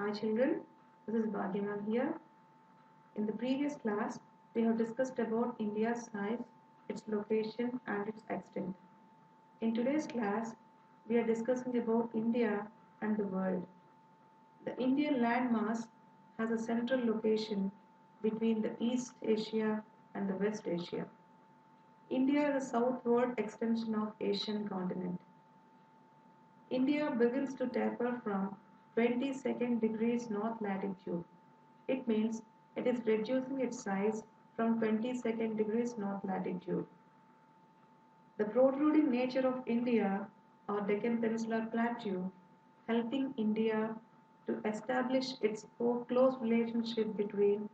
Hi children, this is Bhagyaman here. In the previous class, we have discussed about India's size, its location and its extent. In today's class, we are discussing about India and the world. The Indian landmass has a central location between the East Asia and the West Asia. India is a southward extension of Asian continent. India begins to taper from 22nd degrees north latitude. It means it is reducing its size from 22nd degrees north latitude. The protruding nature of India or Deccan Peninsular Plateau helping India to establish its close relationship between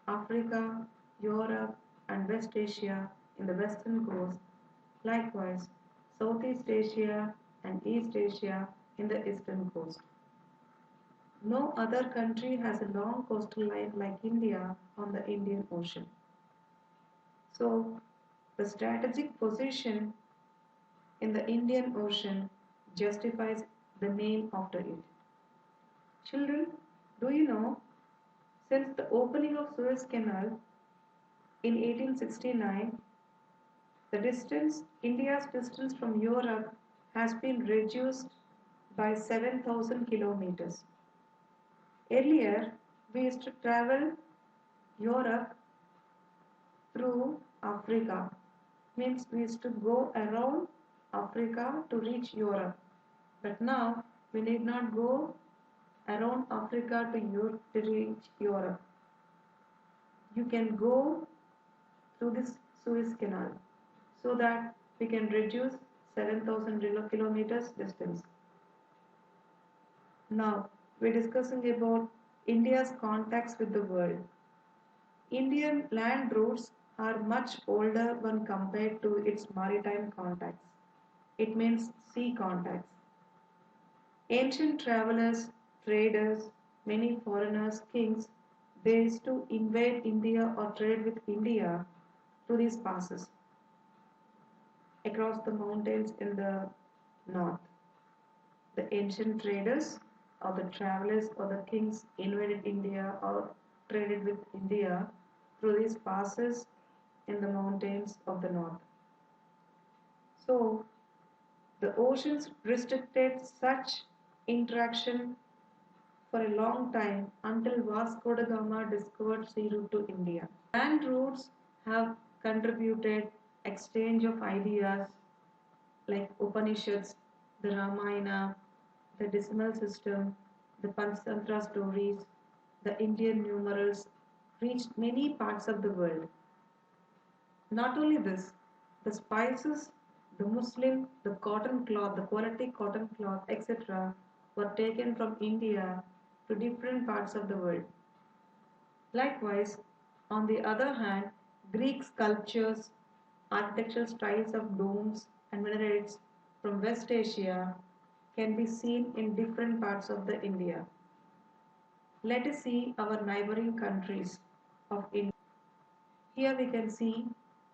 Africa, Europe and West Asia in the western coast, likewise Southeast Asia and East Asia in the eastern coast. No other country has a long coastal line like India on the Indian Ocean. So, the strategic position in the Indian Ocean justifies the name after it. Children, do you know, since the opening of Suez Canal in 1869, India's distance from Europe has been reduced by 7,000 kilometers. Earlier, we used to travel Europe through Africa. Means we used to go around Africa to reach Europe. But now we need not go around Africa to reach Europe. You can go through this Suez Canal so that we can reduce 7,000 kilometers distance. Now we're discussing about India's contacts with the world. Indian land routes are much older when compared to its maritime contacts. It means sea contacts. Ancient travelers, traders, many foreigners, kings, they used to invade India or trade with India through these passes across the mountains in the north. The ancient traders or the travelers or the kings invaded India or traded with India through these passes in the mountains of the north. So, the oceans restricted such interaction for a long time until Vasco da Gama discovered sea route to India. Land routes have contributed exchange of ideas like Upanishads, the Ramayana, the decimal system, the Panchatantra stories, the Indian numerals reached many parts of the world. Not only this, the spices, the muslin, the cotton cloth, the quality cotton cloth, etc., were taken from India to different parts of the world. Likewise, on the other hand, Greek sculptures, architectural styles of domes and minarets from West Asia can be seen in different parts of the India. Let us see our neighboring countries of India. Here we can see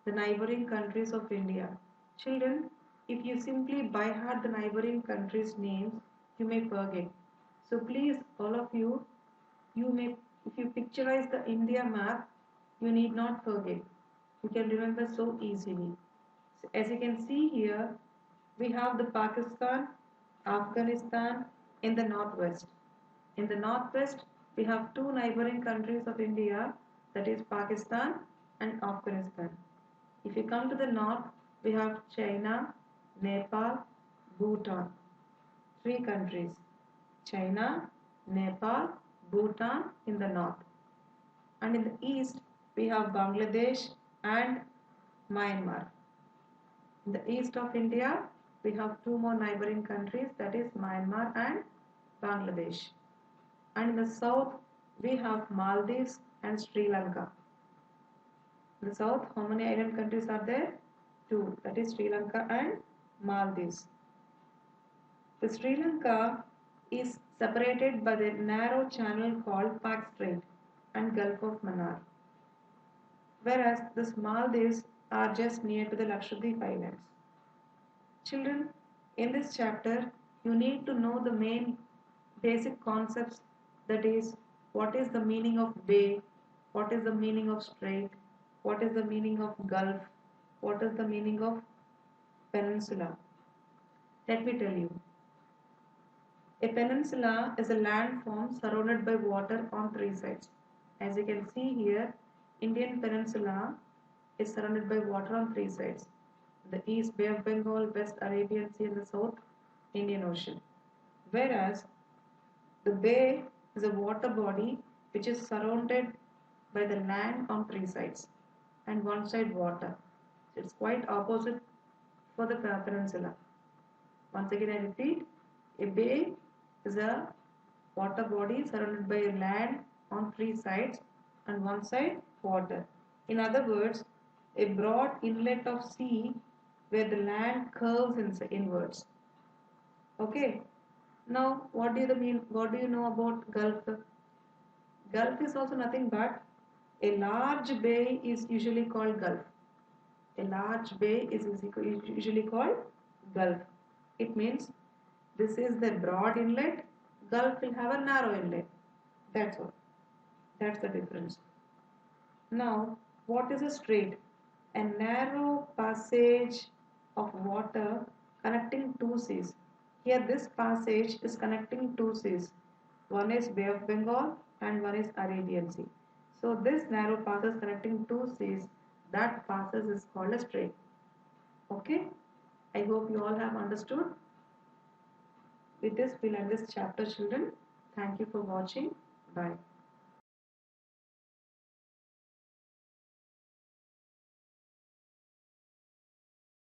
the neighboring countries of India. Children, if you simply by heart the neighboring countries' names, you may forget. So please, all of you, if you picturize the India map, you need not forget. You can remember so easily. So as you can see here, we have the Pakistan, Afghanistan in the northwest. In the northwest, we have two neighboring countries of India, that is Pakistan and Afghanistan. If you come to the north, we have China, Nepal, Bhutan. Three countries. China, Nepal, Bhutan in the north. And in the east, we have Bangladesh and Myanmar. In the east of India, we have two more neighboring countries, that is Myanmar and Bangladesh. And in the south, we have Maldives and Sri Lanka. In the south, how many island countries are there? Two, that is Sri Lanka and Maldives. The Sri Lanka is separated by the narrow channel called Pak Strait and Gulf of Mannar, whereas the Maldives are just near to the Lakshadweep Islands. Children, in this chapter, you need to know the main basic concepts, that is, what is the meaning of bay, what is the meaning of strait, what is the meaning of gulf, what is the meaning of peninsula. Let me tell you. A peninsula is a landform surrounded by water on three sides. As you can see here, Indian peninsula is surrounded by water on three sides. The east Bay of Bengal, west Arabian Sea and the south Indian Ocean. Whereas the bay is a water body which is surrounded by the land on three sides and one side water. It's quite opposite for the peninsula. Once again I repeat, a bay is a water body surrounded by land on three sides and one side water. In other words, a broad inlet of sea where the land curves inwards. Okay. Now, what do you mean? What do you know about Gulf? Gulf is also nothing but a large bay is usually called Gulf. A large bay is usually called Gulf. It means this is the broad inlet. Gulf will have a narrow inlet. That's all. That's the difference. Now, what is a strait? A narrow passage of water connecting two seas. Here, this passage is connecting two seas. One is Bay of Bengal and one is Arabian Sea. So, this narrow passage connecting two seas, that passage is called a strait. Okay? I hope you all have understood. With this, we'll end this chapter, children. Thank you for watching. Bye.